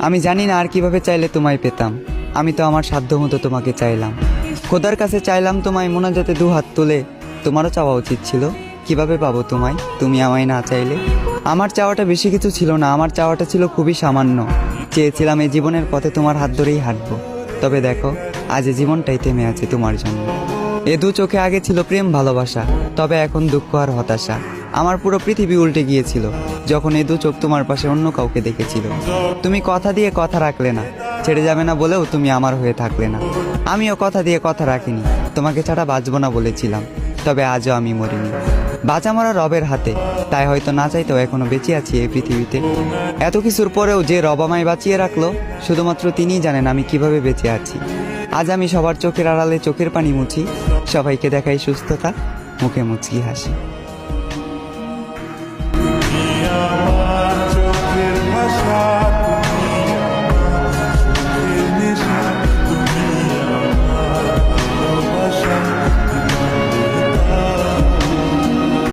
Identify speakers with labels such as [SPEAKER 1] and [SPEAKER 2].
[SPEAKER 1] আমি জানি না আর কিভাবে চাইলে তোমায় পেতাম। আমি তো আমার সাধ্য মতো তোমাকে চাইলাম। খোদার কাছে চাইলাম তোমায় মোনাজাতে দু হাত তুলে। তোমারও চাওয়া উচিত ছিল। কিভাবে পাবো তোমায়, তুমি আমায় না চাইলে? আমার চাওয়াটা বেশি কিছু ছিল না, আমার চাওয়াটা ছিল খুবই সামান্য। চেয়েছিলাম এই জীবনের পথে তোমার হাত ধরেই হাঁটবো। তবে দেখো, আজ এই জীবনটাই থেমে আছে তোমার জন্য। এ দু চোখে আগে ছিল প্রেম ভালোবাসা, তবে এখন দুঃখ আর হতাশা। আমার পুরো পৃথিবী উল্টে গিয়েছিল যখন এ দু চোখ তোমার পাশে অন্য কাউকে দেখেছিল। তুমি কথা দিয়ে কথা রাখলে না, ছেড়ে যাবে না বলেও তুমি আমার হয়ে থাকলে না। আমিও কথা দিয়ে কথা রাখিনি, তোমাকে ছাড়া বাঁচবো না বলেছিলাম। তবে আজও আমি মরিনি। বাঁচা মরা রবের হাতে, তাই হয়তো না চাইতেও এখনো বেঁচে আছি এই পৃথিবীতে। এত কিছুর পরেও যে রব আমায় বাঁচিয়ে রাখলো, শুধুমাত্র তিনিই জানেন আমি কিভাবে বেঁচে আছি। আজ আমি সবার চোখের আড়ালে চোখের পানি মুছি, সবাইকে দেখাই সুস্থতা, মুখে মুচকি হাসি।